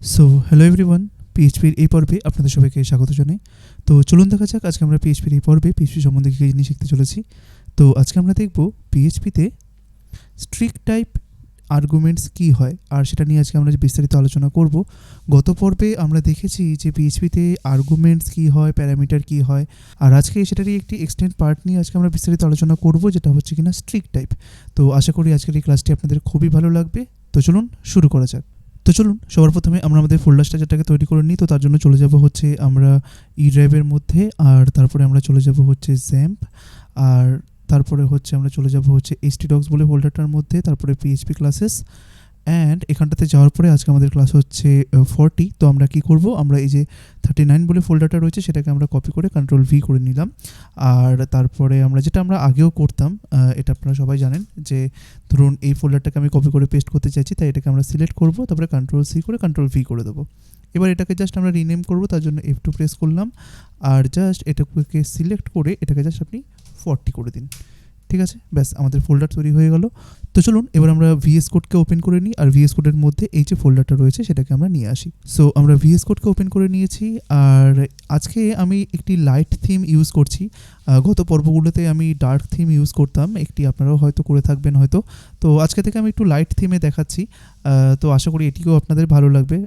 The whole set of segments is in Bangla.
সো হ্যালো এভরিওয়ান, পিএইচপির এই পর্বে আপনাদের সবাইকে স্বাগত জানাই। তো চলুন দেখা যাক আজকে আমরা পিএইচপির এই পর্বে পিএইচপি সম্বন্ধে কী জিনিস শিখতে চলেছি। তো আজকে আমরা দেখব পিএইচপিতে স্ট্রিক টাইপ আর্গুমেন্টস কী হয়, আর সেটা নিয়ে আজকে আমরা বিস্তারিত আলোচনা করব। গত পর্বে আমরা দেখেছি যে পিএইচপিতে আর্গুমেন্টস কী হয়, প্যারামিটার কী হয়, আর আজকে সেটারই একটি এক্সটেন্ড পার্ট নিয়ে আজকে আমরা বিস্তারিত আলোচনা করব, যেটা হচ্ছে কিনা স্ট্রিক টাইপ। তো আশা করি আজকের এই ক্লাসটি আপনাদের খুবই ভালো লাগবে। তো চলুন শুরু করা যাক। তো চলুন সবার প্রথমে আমরা আমাদের ফোল্ডার স্ট্রাকচারটাকে তৈরি করে নিই। তো তার জন্য চলে যাব হচ্ছে আমরা ই ড্রাইভের মধ্যে, আর তারপরে আমরা চলে যাব হচ্ছে জ্যাম্প, আর তারপরে হচ্ছে আমরা চলে যাব হচ্ছে htdocs বলে ফোল্ডারটার মধ্যে, তারপরে পিএইচপি ক্লাসেস। অ্যান্ড এখানটাতে যাওয়ার পরে আজকে আমাদের ক্লাস হচ্ছে 40। তো আমরা কি করব, আমরা এই যে 39 বলে ফোল্ডারটা রয়েছে সেটাকে আমরা কপি করে Ctrl+V করে নিলাম। আর তারপরে আমরা যেটা আমরা আগেও করতাম, এটা আপনারা সবাই জানেন যে ধরুন এই ফোল্ডারটাকে আমি কপি করে পেস্ট করতে চাইছি, তাই এটাকে আমরা সিলেক্ট করব, তারপরে Ctrl+C করে Ctrl+V করে দেবো। এবার এটাকে জাস্ট আমরা রিনেম করব, তার জন্য F2 প্রেস করলাম, আর জাস্ট এটাকে সিলেক্ট করে এটাকে জাস্ট আপনি 40 করে দিন। ঠিক আছে, ব্যাস আমাদের ফোল্ডার তৈরি হয়ে গেল। তো চলুন এবার আমরা ভিএস কোডকে ওপেন করে নিই, আর ভিএস কোডের মধ্যে এই যে ফোল্ডারটা রয়েছে সেটাকে আমরা নিয়ে আসি। সো আমরা ভিএস কোডকে ওপেন করে নিয়েছি, আর আজকে আমি একটি লাইট থিম ইউজ করছি। গত পর্বগুলোতে আমি ডার্ক থিম ইউজ করতাম, একটি আপনারাও হয়তো করে থাকবেন হয়তো। তো আজকে থেকে আমি একটু লাইট থিমে দেখাচ্ছি। তো আশা করি এটিকেও আপনাদের ভালো লাগবে।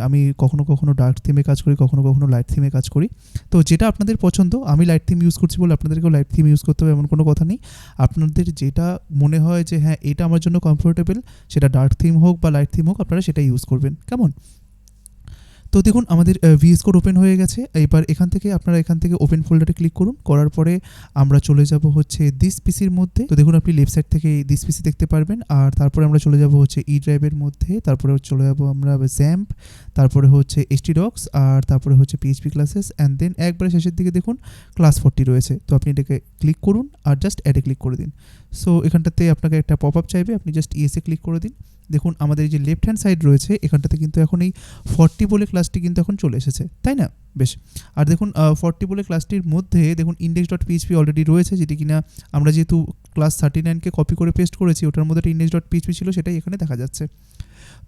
আমি কখনো কখনো ডার্ক থিমে কাজ করি, কখনো কখনো লাইট থিমে কাজ করি। তো যেটা আপনাদের পছন্দ, আমি লাইট থিম ইউজ করছি বলে আপনাদেরকেও লাইট থিম ইউজ করতে হবে এমন কোনো কথা নেই। আপনাদের যেটা মনে হয় যে হ্যাঁ এটা আমার জন্য কমফোর্টেবল, সেটা ডার্ক থিম হোক বা লাইট থিম হোক, আপনারা সেটাই ইউজ করবেন, কেমন? তো দেখুন আমাদের ভিএস কোড ওপেন হয়ে গেছে। এবার আপনারা এখান থেকে ওপেন ফোল্ডারে ক্লিক করুন। করার পরে আমরা চলে যাব হচ্ছে দিস পিসির মধ্যে। তো দেখুন আপনি লেফট সাইড থেকে দিস পিসি দেখতে পারবেন, আর তারপরে আমরা চলে যাব হচ্ছে ই ড্রাইভের মধ্যে, তারপরে চলে যাব আমরা জ্যাম্প, তারপরে হচ্ছে htdocs, আর তারপরে হচ্ছে পিএইচপি ক্লাসেস, অ্যান্ড দেন একবারে শেষের দিকে দেখুন ক্লাস 40 রয়েছে। তো আপনি এটাকে ক্লিক করুন আর জাস্ট অ্যাডে ক্লিক করে দিন। সো এখানটাতে আপনাকে একটা পপ আপ চাইবে, আপনি জাস্ট ইয়েসে ক্লিক করে দিন। দেখুন আমাদের এই যে লেফট হ্যান্ড সাইড রয়েছে এখানটাতে কিন্তু এখন এই 40 বলে ক্লাসটি কিন্তু এখন চলে এসেছে, তাই না? বেশ। আর দেখুন 40 বলে ক্লাসটির মধ্যে দেখুন index.php অলরেডি রয়েছে, যেটি কিনা আমরা যেহেতু ক্লাস 39কে কপি করে পেস্ট করেছি, ওটার মধ্যে একটা index.php ছিল, সেটাই এখানে দেখা যাচ্ছে।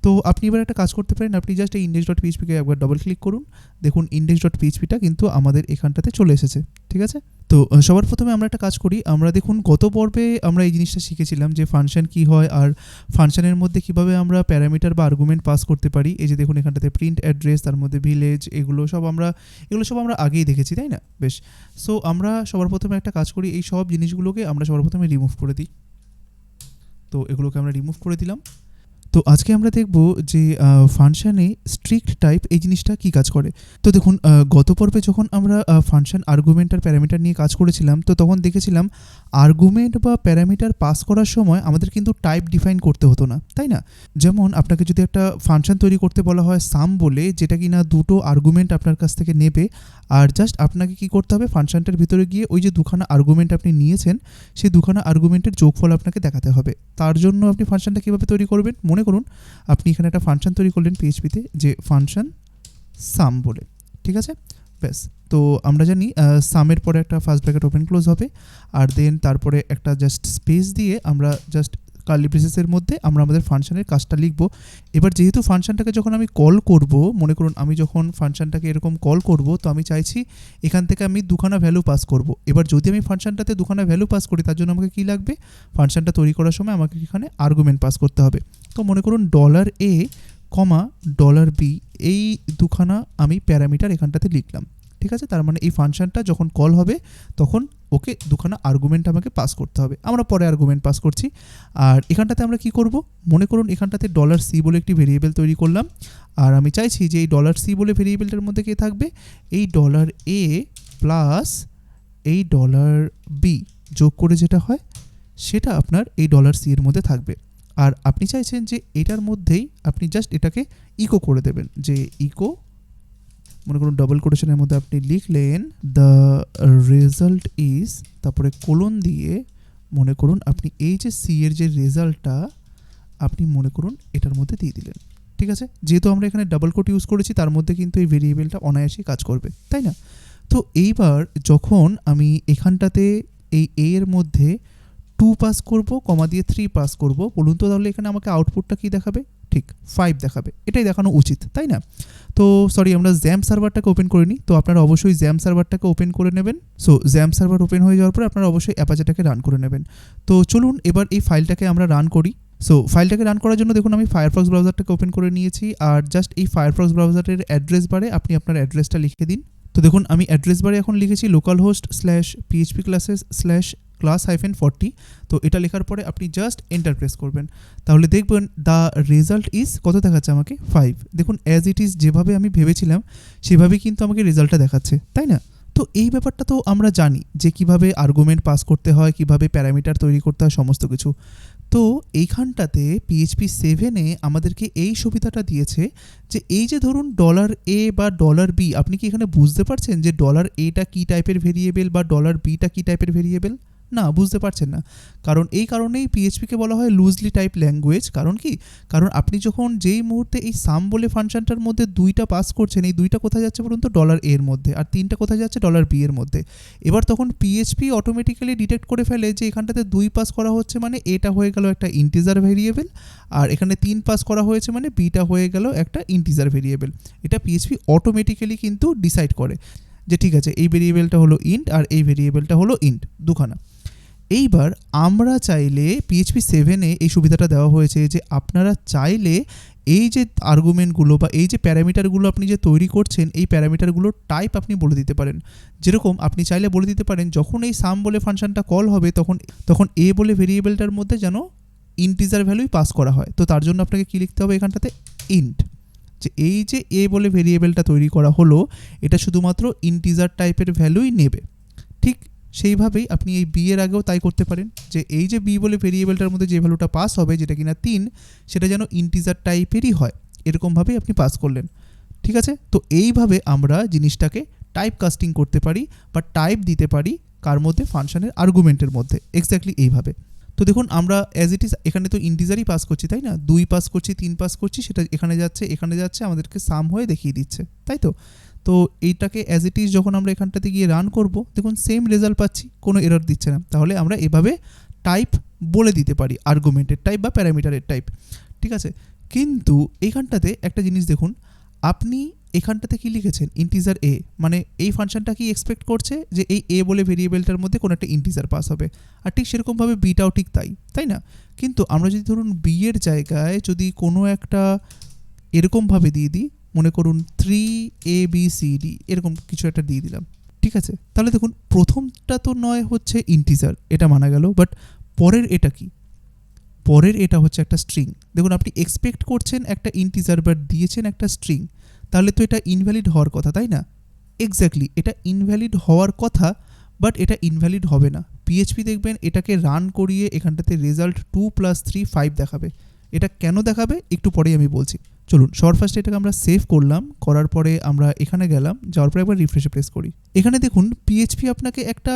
তো আপনি এবার একটা কাজ করতে পারেন, আপনি জাস্ট এই index.phpকে একবার ডবল ক্লিক করুন। দেখুন index.phpটা কিন্তু আমাদের এখানটাতে চলে এসেছে, ঠিক আছে? তো সবার প্রথমে আমরা একটা কাজ করি, আমরা দেখুন গত পর্বে আমরা এই জিনিসটা শিখেছিলাম যে ফাংশন কি হয়, আর ফাংশনের মধ্যে কিভাবে আমরা প্যারামিটার বা আর্গুমেন্ট পাস করতে পারি। এই যে দেখুন এখানটাতে প্রিন্ট অ্যাড্রেস, তার মধ্যে ভিলেজ, এগুলো সব আমরা আগেই দেখেছি, তাই না? বেশ। সো আমরা সবার প্রথমে একটা কাজ করি, এই সব জিনিসগুলোকে আমরা সবার প্রথমে রিমুভ করে দিই। তো এগুলোকে আমরা রিমুভ করে দিলাম। তো আজকে আমরা দেখব যে ফাংশানে স্ট্রিক্ট টাইপ এই জিনিসটা কি কাজ করে। তো দেখুন গত পর্বে যখন আমরা ফাংশন আর্গুমেন্ট আর প্যারামিটার নিয়ে কাজ করেছিলাম, তো তখন দেখেছিলাম আর্গুমেন্ট বা প্যারামিটার পাস করার সময় আমাদের কিন্তু টাইপ ডিফাইন করতে হতো না, তাই না? যেমন আপনাকে যদি একটা ফাংশন তৈরি করতে বলা হয় সাম বলে, যেটা কিনা দুটো আর্গুমেন্ট আপনার কাছ থেকে নেবে, আর জাস্ট আপনাকে কি করতে হবে, ফাংশনটার ভিতরে গিয়ে ওই যে দুখানা আর্গুমেন্ট আপনি নিয়েছেন সেই দুখানা আর্গুমেন্টের যোগফল আপনাকে দেখাতে হবে। তার জন্য আপনি ফাংশনটা কীভাবে তৈরি করবেন, মনে করুন আপনি এখানে একটা ফাংশন তৈরি করলেন পিএইচপিতে, যে ফাংশন সাম বলে, ঠিক আছে? ব্যাস। তো আমরা জানি সামের পরে একটা ফার্স্ট ব্র্যাকেট ওপেন ক্লোজ হবে, আর দেন তারপরে একটা জাস্ট স্পেস দিয়ে আমরা জাস্ট কার্লি ব্রেসেসের মধ্যে আমরা আমাদের ফাংশনের কাজটা লিখব। এবার যেহেতু ফাংশনটাকে যখন আমি কল করব, মনে করুন আমি যখন ফাংশনটাকে এরকম কল করব, তো আমি চাইছি এখান থেকে আমি দুখানা ভ্যালু পাস করব। এবার যদি আমি ফাংশনটাতে দুখানা ভ্যালু পাস করি, তার জন্য আমাকে কী লাগবে, ফাংশনটা তৈরি করার সময় আমাকে এখানে আর্গুমেন্ট পাস করতে হবে। তো মনে করুন $a, $b, এই দুখানা আমি প্যারামিটার এখানটাতে লিখলাম, ঠিক আছে? তার মানে এই ফাংশনটা যখন কল হবে তখন ওকে দুখানা আর্গুমেন্ট আমাকে পাস করতে হবে। আমরা পরে আর্গুমেন্ট পাস করছি। আর এখানটাতে আমরা কি করব, মনে করুন এখানটাতে $c বলে একটি ভেরিয়েবল তৈরি করলাম, আর আমি চাইছি যে এই $c বলে ভেরিয়েবলটার মধ্যে কে থাকবে, এই $a প্লাস এই $b যোগ করে যেটা হয় সেটা আপনার এই $c এর মধ্যে থাকবে। আর আপনি চাইছেন যে এটার মধ্যেই আপনি জাস্ট এটাকে ইকো করে দেবেন, যে ইকো, মনে করুন ডবল কোটেশনের মধ্যে আপনি লিখলেন দ্য রেজাল্ট ইজ, তারপরে কোলন দিয়ে মনে করুন আপনি এই যে সি এর যে রেজাল্টটা আপনি মনে করুন এটার মধ্যে দিয়ে দিলেন, ঠিক আছে? যেহেতু আমরা এখানে ডাবল কোট ইউজ করেছি, তার মধ্যে কিন্তু এই ভেরিয়েবলটা অনায়াসেই কাজ করবে, তাই না? তো এইবার যখন আমি এখানটাতে এই এ এর মধ্যে 2 পাস করব, কমা দিয়ে 3 পাস করব, বলুন তো তাহলে এখানে আমাকে আউটপুটটা কি দেখাবে? ঠিক 5 দেখাবে, এটাই দেখানো উচিত, তাই না? তো সরি, আমরা জ্যাম সার্ভারটাকে ওপেন করে নিই। তো আপনারা অবশ্যই জ্যাম সার্ভারটাকে ওপেন করে নেবেন। সো জ্যাম সার্ভার ওপেন হয়ে যাওয়ার পরে আপনারা অবশ্যই অ্যাপাচেটাকে রান করে নেবেন। তো চলুন এবার এই ফাইলটাকে আমরা রান করি। সো ফাইলটাকে রান করার জন্য দেখুন আমি ফায়ারফক্স ব্রাউজারটাকে ওপেন করে নিয়েছি, আর জাস্ট এই ফায়ারফক্স ব্রাউজারের অ্যাড্রেস বারে আপনি আপনার অ্যাড্রেসটা লিখে দিন। তো দেখুন আমি অ্যাড্রেস বারে এখন লিখেছি localhost/phpclasses/class-40। তো এটা লেখার পরে আপনি জাস্ট এন্টার প্রেস করবেন, তাহলে দেখবেন দ্য রেজাল্ট ইজ কত দেখাচ্ছে আমাকে 5। দেখুন অ্যাজ ইট ইজ যেভাবে আমি ভেবেছিলাম সেভাবেই কিন্তু আমাকে রেজাল্টটা দেখাচ্ছে, তাই না? তো এই ব্যাপারটা তো আমরা জানি যে কিভাবে আর্গুমেন্ট পাস করতে হয়, কিভাবে প্যারামিটার তৈরি করতে হয়, সমস্ত কিছু। তো এইখানটাতে PHP 7-এ আমাদেরকে এই সুবিধাটা দিয়েছে যে এই যে ধরুন $a বা $b, আপনি কি এখানে বুঝতে পারছেন যে $a-টা কী টাইপের ভেরিয়েবল বা $b-টা কী টাইপের ভেরিয়েবল? না, বুঝতে পারছেন না। কারণ এই কারণেই PHPকে বলা হয় লুজলি টাইপ ল্যাঙ্গুয়েজ। কারণ কি? কারণ আপনি যখন যেই মুহূর্তে এই সাম বলে ফাংশনটার মধ্যে 2টা পাস করছেন, এই 2টা কোথায় যাচ্ছে বলুন তো? $a এর মধ্যে, আর 3টা কোথায় যাচ্ছে? $b এর মধ্যে। এবার তখন PHP অটোমেটিক্যালি ডিটেক্ট করে ফেলে যে এখানটাতে 2 পাস করা হচ্ছে মানে এটা হয়ে গেল একটা ইন্টিজার ভেরিয়েবল, আর এখানে 3 পাস করা হয়েছে মানে বিটা হয়ে গেল একটা ইন্টিজার ভেরিয়েবল। এটা PHP অটোমেটিক্যালি কিন্তু ডিসাইড করে যে ঠিক আছে এই ভেরিয়েবলটা হলো ইন্ট আর এই ভেরিয়েবলটা হলো ইন্ট, দুখানা। এইবার আমরা চাইলে PHP 7-এ এই সুবিধাটা দেওয়া হয়েছে যে আপনারা চাইলে এই যে আর্গুমেন্টগুলো বা এই যে প্যারামিটারগুলো আপনি যে তৈরি করছেন, এই প্যারামিটারগুলোর টাইপ আপনি বলে দিতে পারেন। যেরকম আপনি চাইলে বলে দিতে পারেন যখন এই সাম বলে ফাংশনটা কল হবে তখন এ বলে ভেরিয়েবলটার মধ্যে যেন ইন্টিজার ভ্যালুই পাস করা হয়। তো তার জন্য আপনাকে কী লিখতে হবে এখানটাতে? ইন্ট। যে এই যে এ বলে ভেরিয়েবলটা তৈরি করা হলো এটা শুধুমাত্র ইন্টিজার টাইপের ভ্যালুই নেবে। ঠিক সেইভাবেই আপনি এই বি এর আগেও তাই করতে পারেন যে এই যে বি বলে ভেরিয়েবলটার মধ্যে যে ভ্যালুটা পাস হবে, যেটা কিনা 3, সেটা যেন ইন্টিজার টাইপেরই হয়, এরকমভাবেই আপনি পাস করলেন। ঠিক আছে? তো এইভাবে আমরা জিনিসটাকে টাইপ কাস্টিং করতে পারি বা টাইপ দিতে পারি কার মধ্যে? ফাংশনের আর্গুমেন্টের মধ্যে। এক্স্যাক্টলি এইভাবে। তো দেখুন আমরা অ্যাজ ইট ইজ এখানে তো ইন্টিজারই পাস করছি, তাই না? 2 পাস করছি, 3 পাস করছি, সেটা এখানে যাচ্ছে আমাদেরকে সাম হয়ে দেখিয়ে দিচ্ছে, তাই তো? তো এইটাকে অ্যাজ ইট ইজ যখন আমরা এখানটাতে গিয়ে রান করব, দেখুন সেম রেজাল্ট পাচ্ছি, কোনো এরর দিচ্ছে না। তাহলে আমরা এভাবে টাইপ বলে দিতে পারি, আর্গুমেন্টের টাইপ বা প্যারামিটারের টাইপ। ঠিক আছে? কিন্তু এইখানটাতে একটা জিনিস দেখুন, আপনি এখানটাতে কি লিখেছেন? ইন্টিজার এ, মানে এই ফাংশনটা কি এক্সপেক্ট করছে যে এই এ বলে ভেরিয়েবলটার মধ্যে কোনো একটা ইন্টিজার পাস হবে, আর ঠিক সেরকমভাবে বিটাও ঠিক তাই না? কিন্তু আমরা যদি ধরুন বি এর জায়গায় যদি কোনো একটা এরকমভাবে দিয়ে দিই, মনে করুন 3ABCD এরকম কিছু একটা দিয়ে দিলাম, ঠিক আছে? তাহলে দেখুন প্রথমটা তো নয় হচ্ছে ইন্টিজার, এটা মানা গেল, বাট পরের এটা কি? পরের এটা হচ্ছে একটা স্ট্রিং। দেখুন আপনি এক্সপেক্ট করছেন একটা ইন্টিজার বাট দিয়েছেন একটা স্ট্রিং, তাহলে তো এটা ইনভ্যালিড হওয়ার কথা, তাই না? এক্স্যাক্টলি এটা ইনভ্যালিড হওয়ার কথা, বাট এটা ইনভ্যালিড হবে না। PHP দেখবেন এটাকে রান করিয়ে এখানটাতে রেজাল্ট 2 + 3 5 দেখাবে। এটা কেন দেখাবে একটু পরেই আমি বলছি। চলুন সবার ফার্স্টে এটাকে আমরা সেভ করলাম, করার পরে আমরা এখানে গেলাম, যাওয়ার পরে একবার রিফ্রেশে প্রেস করি। এখানে দেখুন PHP আপনাকে একটা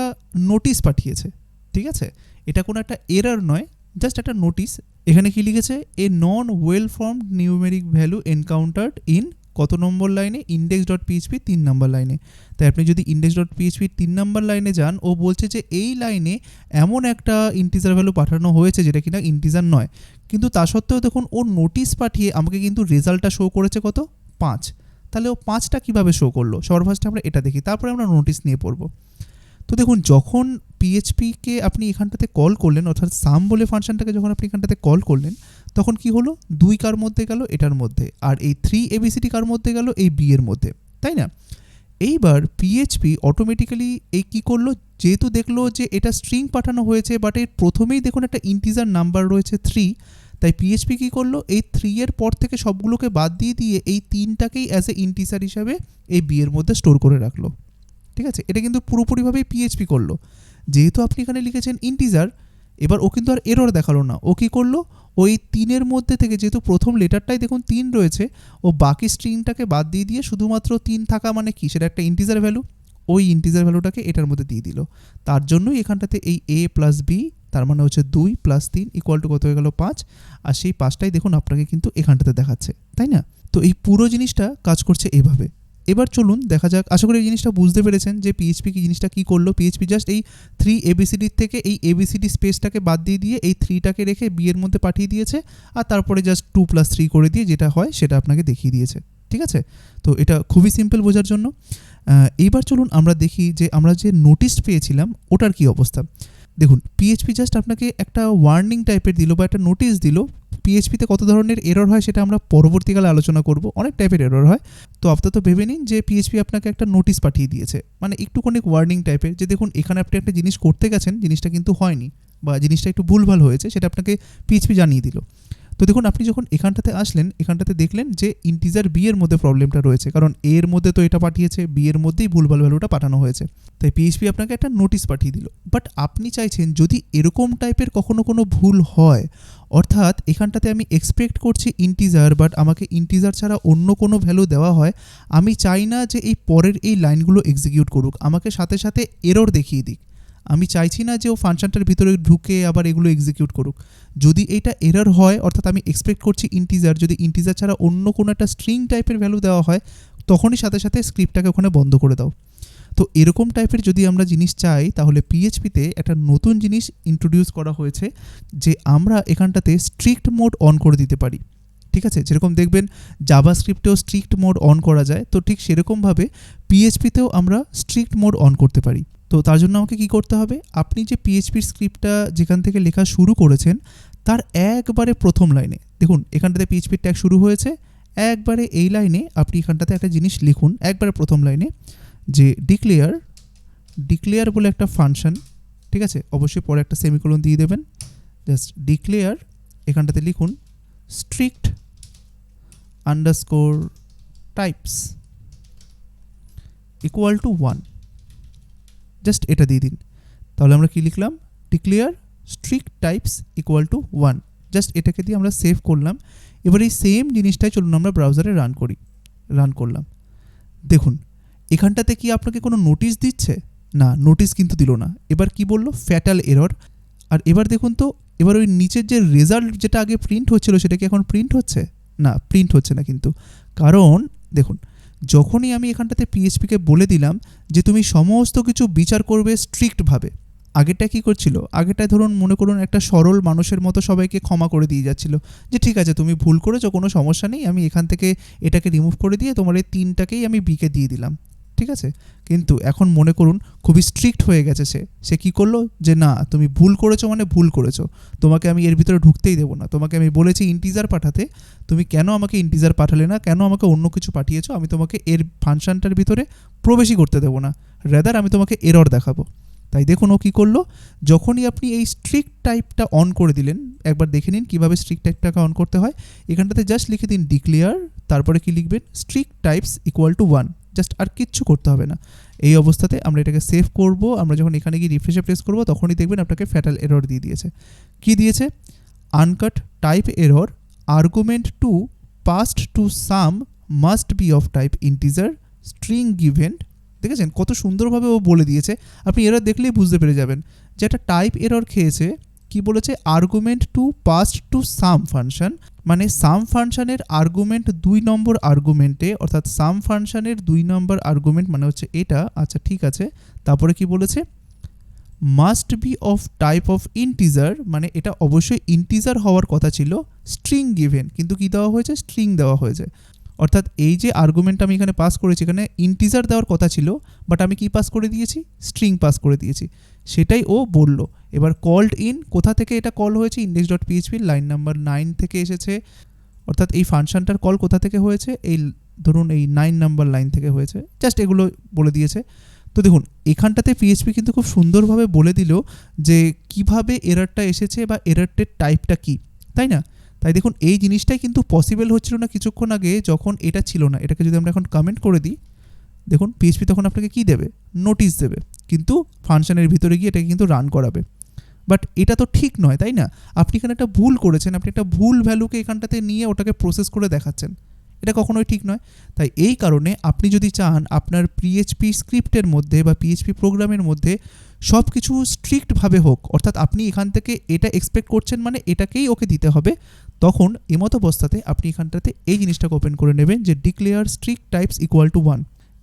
নোটিশ পাঠিয়েছে, ঠিক আছে? এটা কোনো একটা এরর নয়, জাস্ট একটা নোটিশ। এখানে কি লিখেছে? A non well formed numeric value encountered in কত নম্বর লাইনে? index.php 3 নম্বর লাইনে। তাই আপনি যদি index.php 3 নম্বর লাইনে যান, ও বলছে যে এই লাইনে এমন একটা ইন্টিজার ভ্যালু পাঠানো হয়েছে যেটা কিনা ইন্টিজার নয়, কিন্তু তা সত্ত্বেও দেখুন ও নোটিশ পাঠিয়ে আমাকে কিন্তু রেজাল্টটা শো করেছে কত? 5। তাহলে ও 5টা কীভাবে শো করলো? সবার ফার্স্টে আমরা এটা দেখি, তারপরে আমরা নোটিশ নিয়ে পড়ব। তো দেখুন যখন PHPকে আপনি এখানটাতে কল করলেন, অর্থাৎ সাম বলে ফাংশনটাকে যখন আপনি এখানটাতে কল করলেন, তখন কি হলো? 2 কার মধ্যে গেল? এটার মধ্যে। আর এই 3ABCD কার মধ্যে গেল? এই বি এর মধ্যে, তাই না? এইবার PHP অটোমেটিক্যালি এই কী করলো? যেহেতু দেখলো যে এটা স্ট্রিং পাঠানো হয়েছে, বাট এর প্রথমেই দেখুন একটা ইন্টিজার নাম্বার রয়েছে 3, তাই PHP কী করলো? এই 3 এর পর থেকে সবগুলোকে বাদ দিয়ে এই 3টাকেই অ্যাজ এ ইন্টিজার হিসাবে এই বি এর মধ্যে স্টোর করে রাখলো। ঠিক আছে? এটা কিন্তু পুরোপুরিভাবেই PHP করলো। যেহেতু আপনি এখানে লিখেছেন ইন্টিজার, এবার ও কিন্তু আর এরর দেখালো না। ও কী করলো? ওই 3-এর মধ্যে থেকে, যেহেতু প্রথম লেটারটাই দেখুন 3 রয়েছে, ও বাকি স্ট্রিংটাকে বাদ দিয়ে শুধুমাত্র 3 থাকা মানে কি? সেটা একটা ইন্টিজার ভ্যালু, ওই ইন্টিজার ভ্যালুটাকে এটার মধ্যে দিয়ে দিল। তার জন্যই এখানটাতে এই A + B, তার মানে হচ্ছে 2 + 3 = কত হয়ে গেল? 5। আর সেই 5টাই দেখুন আপনাকে কিন্তু এখানটাতে দেখাচ্ছে, তাই না? তো এই পুরো জিনিসটা কাজ করছে এভাবে। এবার চলুন দেখা যাক, আশা করি এই জিনিসটা বুঝতে পেরেছেন যে পিএইচপি কি জিনিসটা কি করলো। পিএইচপি জাস্ট এই 3 ABCD থেকে এই ABCD স্পেসটাকে বাদ দিয়ে এই 3টাকে রেখে বি এর মধ্যে পাঠিয়ে দিয়েছে, আর তারপরে জাস্ট 2+3 করে দিয়ে যেটা হয় সেটা আপনাকে দেখিয়ে দিয়েছে। ঠিক আছে, তো এটা খুবই সিম্পল বোঝার জন্য। এইবার চলুন আমরা দেখি যে আমরা যে নোটিশ পেয়েছিলাম ওটার কি অবস্থা। দেখুন, পিএইচপি জাস্ট আপনাকে একটা ওয়ার্নিং টাইপের দিল বা একটা নোটিশ দিল। পিএইচপিতে কত ধরনের এরর হয় সেটা আমরা পরবর্তীকালে আলোচনা করব, অনেক টাইপের এরর হয়। তো আপাতত ভেবে নিন যে পিএইচপি আপনাকে একটা নোটিশ পাঠিয়ে দিয়েছে, মানে একটুখানি ওয়ার্নিং টাইপের, যে দেখুন এখানে আপনি একটা জিনিস করতে গেছেন, জিনিসটা কিন্তু হয়নি বা জিনিসটা একটু ভুলভাল হয়েছে, সেটা আপনাকে পিএইচপি জানিয়ে দিল। তো দেখুন, আপনি যখন এখানটাতে আসলেন, এখানটাতে দেখলেন যে ইন্টিজার বি এর মধ্যে প্রবলেমটা রয়েছে, কারণ এ এর মধ্যে তো এটা পাঠিয়েছে, বি এর মধ্যেই ভুলভাল ভ্যালুটা পাঠানো হয়েছে, তাই পিএইচপি আপনাকে একটা নোটিশ পাঠিয়ে দিল। বাট আপনি চাইছেন যদি এরকম টাইপের কখনো কোনো ভুল হয়, অর্থাৎ এখানটাতে আমি এক্সপেক্ট করছি ইন্টিজার, বাট আমাকে ইন্টিজার ছাড়া অন্য কোনো ভ্যালু দেওয়া হয়, আমি চাই না যে এই পরের এই লাইনগুলো এক্সিকিউট করুক, আমাকে সাথে সাথে এরর দেখিয়ে দিক। আমি চাইছি না যে ও ফাংশনটার ভিতরে ঢুকে আবার এগুলো এক্সিকিউট করুক। যদি এইটা এরর হয়, অর্থাৎ আমি এক্সপেক্ট করছি ইন্টিজার, যদি ইন্টিজার ছাড়া অন্য কোনো একটা স্ট্রিং টাইপের ভ্যালু দেওয়া হয়, তখনই সাথে সাথে স্ক্রিপ্টটাকে ওখানে বন্ধ করে দাও। তো এরকম টাইপের যদি আমরা জিনিস চাই, তাহলে পিএইচপিতে একটা নতুন জিনিস ইন্ট্রোডিউস করা হয়েছে, যে আমরা এখানটাতে স্ট্রিক্ট মোড অন করে দিতে পারি। ঠিক আছে, যেরকম দেখবেন জাভাস্ক্রিপ্টেও স্ট্রিক্ট মোড অন করা যায়, তো ঠিক সেরকমভাবে পিএইচপিতেও আমরা স্ট্রিক্ট মোড অন করতে পারি। তো তার জন্য আমাকে কী করতে হবে, আপনি যে পিএইচপির স্ক্রিপ্টটা যেখান থেকে লেখা শুরু করেছেন তার একবারে প্রথম লাইনে দেখুন, এখানটাতে পিএইচপির ট্যাগ শুরু হয়েছে, একবারে এই লাইনে আপনি এখানটাতে একটা জিনিস লিখুন, একবারে প্রথম লাইনে, যে ডিক্লেয়ার বলে একটা ফাংশন। ঠিক আছে, অবশ্যই পরে একটা সেমিকোলন দিয়ে দেবেন, জাস্ট ডিক্লেয়ার, এখানটাতে লিখুন strict underscore types equal to 1, just এটা দিয়ে দিন। তাহলে আমরা কি লিখলাম, declare strict types equal to 1, just এটাকে দিয়ে আমরা সেভ করলাম। এবার এই সেম জিনিসটাই চলুন আমরা ব্রাউজারে রান করলাম। দেখুন এখানটাতে কি আপনাকে কোনো নোটিশ দিচ্ছে না, নোটিশ কিন্তু দিল না। এবার কি বললো, ফ্যাটাল এরর। আর এবার দেখুন তো, এবার ওই নিচের যে রেজাল্ট যেটা আগে প্রিন্ট হচ্ছিল সেটা কি এখন প্রিন্ট হচ্ছে না, প্রিন্ট হচ্ছে না কিন্তু। কারণ দেখুন, যখনই আমি এখানটাতে পিএইচপিকে বলে দিলাম যে তুমি সমস্ত কিছু বিচার করবে স্ট্রিক্টভাবে, আগেরটা কি করছিল, আগেরটায় ধরুন মনে করুন একটা সরল মানুষের মতো সবাইকে ক্ষমা করে দিয়ে যাচ্ছিল, যে ঠিক আছে তুমি ভুল করেছো, কোনো সমস্যা নেই, আমি এখান থেকে এটাকে রিমুভ করে দিয়ে তোমার এই 3টাকেই আমি বিকে দিয়ে দিলাম। ঠিক আছে, কিন্তু এখন মনে করুন খুবই স্ট্রিক্ট হয়ে গেছে, সে কি করলো, যে না তুমি ভুল করেছো মানে ভুল করেছো, তোমাকে আমি এর ভিতরে ঢুকতেই দেবো না, তোমাকে আমি বলেছি ইন্টিজার পাঠাতে, তুমি কেন আমাকে ইন্টিজার পাঠালে না, কেন আমাকে অন্য কিছু পাঠিয়েছো, আমি তোমাকে এর ফাংশনটার ভিতরে প্রবেশই করতে দেবো না, রেদার আমি তোমাকে এরর দেখাবো। তাই দেখুন ও কী করলো, যখনই আপনি এই স্ট্রিক্ট টাইপটা অন করে দিলেন, একবার দেখে নিন কীভাবে স্ট্রিক্ট টাইপটাকে অন করতে হয়। এখানটাতে জাস্ট লিখে দিন ডিক্লেয়ার, তারপরে কি লিখবেন, strict types equal to 1, just আর কিচ্ছু করতে হবে না। এই অবস্থাতে আমরা এটাকে সেভ করব, আমরা যখন এখানে গিয়ে রিফ্রেশে প্রেস করব তখনই দেখবেন আপনাকে ফ্যাটাল এরর দিয়ে দিয়েছে। কি দিয়েছে, uncaught type error, argument two passed to sum must be of type integer string given. দেখেছেন কত সুন্দরভাবে ও বলে দিয়েছে, আপনি এরর দেখলেই বুঝতে পেরে যাবেন যে একটা টাইপ এরর খেয়েছে। কি বলেছে, argument two passed to some function, মানে সাম ফাংশনের আর্গুমেন্ট 2 নম্বর আর্গুমেন্টে, অর্থাৎ সাম ফাংশনের 2 নম্বর আর্গুমেন্ট মানে হচ্ছে এটা। আচ্ছা ঠিক আছে, তারপরে কি বলেছে, must be of type of integer, মানে এটা অবশ্যই ইন্টিজার হওয়ার কথা ছিল, স্ট্রিং গিভেন, কিন্তু কি দেওয়া হয়েছে, স্ট্রিং দেওয়া হয়েছে। অর্থাৎ এই যে আর্গুমেন্ট আমি এখানে পাস করেছি, এখানে ইন্টিজার দেওয়ার কথা ছিল, বাট আমি কি পাস করে দিয়েছি, স্ট্রিং পাস করে দিয়েছি, সেটাই ও বলল। এবার কল্ড ইন, কোথা থেকে এটা কল হয়েছে, index.php লাইন নাম্বার 9 থেকে এসেছে, অর্থাৎ এই ফাংশনটার কল কোথা থেকে হয়েছে, এই ধরুন এই 9 নাম্বার লাইন থেকে হয়েছে, জাস্ট এগুলো বলে দিয়েছে। তো দেখুন এখানটাতে পিএইচপি কিন্তু খুব সুন্দরভাবে বলে দিল যে কিভাবে এররটা এসেছে বা এররটের টাইপটা কি, তাই না। তাই দেখুন এই জিনিসটাই কিন্তু পসিবল হচ্ছিল না কিছুক্ষণ আগে যখন এটা ছিল না। এটাকে যদি আমরা এখন কমেন্ট করে দিই, দেখুন পিএইচপি তখন আপনাকে কি দেবে, নোটিশ দেবে, কিন্তু ফাংশনের ভিতরে গিয়ে এটাকে কিন্তু রান করাবে। বাট এটা তো ঠিক নয়, তাই না, আপনি এখানে একটা ভুল করেছেন, আপনি একটা ভুল ভ্যালুকে এখানটাতে নিয়ে ওটাকে প্রসেস করে দেখাচ্ছেন, এটা কখনোই ঠিক নয়। তাই এই কারণে আপনি যদি চান আপনার পিএইচপি স্ক্রিপ্টের মধ্যে বা পিএইচপি প্রোগ্রামের মধ্যে সব কিছু স্ট্রিক্টভাবে হোক, অর্থাৎ আপনি এখান থেকে এটা এক্সপেক্ট করছেন মানে এটাকেই ওকে দিতে হবে, তখন এমতো অবস্থাতে আপনি এখানটাতে এই জিনিসটাকে ওপেন করে নেবেন যে declare strict types equal to 1।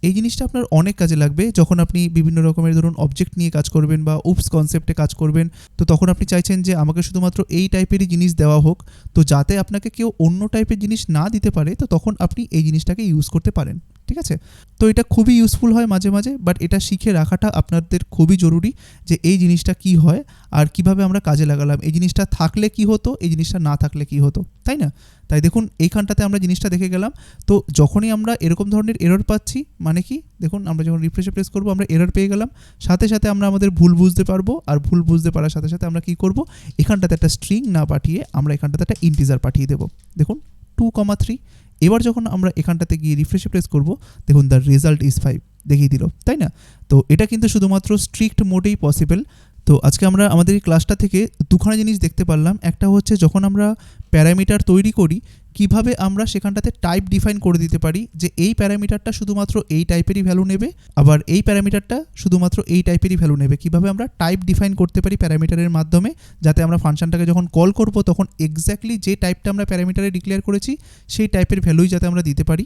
এই জিনিসটা আপনার অনেক কাজে লাগবে যখন আপনি বিভিন্ন রকমের ধরুন অবজেক্ট নিয়ে কাজ করবেন বা উপস কনসেপ্টে কাজ করবেন। তো তখন আপনি চাইছেন যে আমাকে শুধুমাত্র এই টাইপেরই জিনিস দেওয়া হোক, তো যাতে আপনাকে কেউ অন্য টাইপের জিনিস না দিতে পারে, তো তখন আপনি এই জিনিসটাকে ইউজ করতে পারেন। ঠিক আছে, তো এটা খুবই ইউজফুল হয় মাঝে মাঝে, বাট এটা শিখে রাখাটা আপনাদের খুবই জরুরি যে এই জিনিসটা কি হয় আর কিভাবে আমরা কাজে লাগালাম, এই জিনিসটা থাকলে কি হতো, এই জিনিসটা না থাকলে কি হতো, তাই না? তাই দেখুন এইখানটাতে আমরা জিনিসটা দেখে গেলাম। তো যখনই আমরা এরকম ধরনের এরর পাচ্ছি, মানে কি দেখুন আমরা যখন রিফ্রেশে প্রেস করবো আমরা এরর পেয়ে গেলাম, সাথে সাথে আমরা আমাদের ভুল বুঝতে পারবো, আর ভুল বুঝতে পারার সাথে সাথে আমরা কি করব, এখানটাতে একটা স্ট্রিং না পাঠিয়ে আমরা এখানটাতে একটা ইন্টিজার পাঠিয়ে দেবো। দেখুন 2,3। এবার যখন আমরা এখানটাতে গিয়ে রিফ্রেশে প্রেস করব, দেখুন দ্য রেজাল্ট ইজ 5 দেখিয়ে দিল, তাই না? তো এটা কিন্তু শুধুমাত্র স্ট্রিক্ট মোডেই পসিবল। তো আজকে আমরা আমাদের এই ক্লাসটা থেকে দুখানা জিনিস দেখতে পারলাম। একটা হচ্ছে যখন আমরা প্যারামিটার তৈরি করি, কিভাবে আমরা সেখানটাতে টাইপ ডিফাইন করে দিতে পারি যে এই প্যারামিটারটা শুধুমাত্র এই টাইপেরই ভ্যালু নেবে, আবার এই প্যারামিটারটা শুধুমাত্র এই টাইপেরই ভ্যালু নেবে। কিভাবে আমরা টাইপ ডিফাইন করতে পারি প্যারামিটারের মাধ্যমে, যাতে আমরা ফাংশনটাকে যখন কল করব তখন এক্স্যাক্টলি যে টাইপটা আমরা প্যারামিটারে ডিক্লেয়ার করেছি সেই টাইপের ভ্যালুই যাতে আমরা দিতে পারি।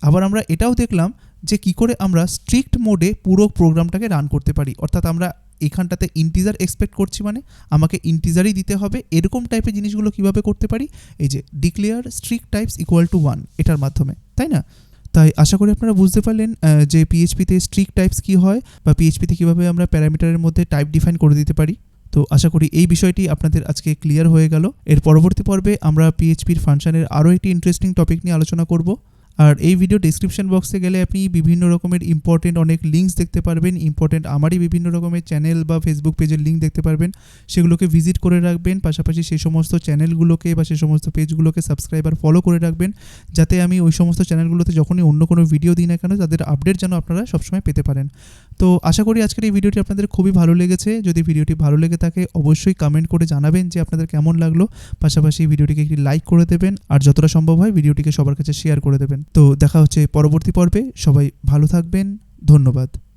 আবার আমরা এটাও দেখলাম যে কি করে আমরা স্ট্রিক্ট মোডে পুরো প্রোগ্রামটাকে রান করতে পারি, অর্থাৎ আমরা এখানটাতে ইন্টিজার এক্সপেক্ট করছি মানে আমাকে ইন্টিজারই দিতে হবে, এরকম টাইপের জিনিসগুলো কিভাবে করতে পারি, এই যে declare strict types equal to 1 এটার মাধ্যমে, তাই না? তাই আশা করি আপনারা বুঝতে পারলেন যে পিএইচপিতে স্ট্রিক্ট টাইপস কী হয় বা পিএইচপিতে কীভাবে আমরা প্যারামিটারের মধ্যে টাইপ ডিফাইন করে দিতে পারি। তো আশা করি এই বিষয়টি আপনাদের আজকে ক্লিয়ার হয়ে গেল। এর পরবর্তী পর্বে আমরা পিএইচপির ফাংশনের আরও একটি ইন্টারেস্টিং টপিক নিয়ে আলোচনা করব। আর এই ভিডিও ডেসক্রিপশন বক্সে গেলে আপনি বিভিন্ন রকমের ইম্পর্টেন্ট অনেক লিঙ্কস দেখতে পারবেন, ইম্পর্টেন্ট আমারই বিভিন্ন রকমের চ্যানেল বা ফেসবুক পেজের লিঙ্ক দেখতে পারবেন, সেগুলোকে ভিজিট করে রাখবেন। পাশাপাশি সেই সমস্ত চ্যানেলগুলোকে বা সেই সমস্ত পেজগুলোকে সাবস্ক্রাইব আর ফলো করে রাখবেন, যাতে আমি ওই সমস্ত চ্যানেলগুলোতে যখনই অন্য কোনো ভিডিও দিই না কেন তাদের আপডেট যেন আপনারা সবসময় পেতে পারেন। তো আশা করি আজকের এই ভিডিওটি আপনাদের খুবই ভালো লেগেছে। যদি ভিডিওটি ভালো লেগে থাকে অবশ্যই কমেন্ট করে জানাবেন যে আপনাদের কেমন লাগলো। পাশাপাশি ভিডিওটিকে একটি লাইক করে দেবেন, আর যতটা সম্ভব হয় ভিডিওটিকে সবার কাছে শেয়ার করে দেবেন। তো দেখা হচ্ছে পরবর্তী পর্বে, সবাই ভালো থাকবেন, ধন্যবাদ।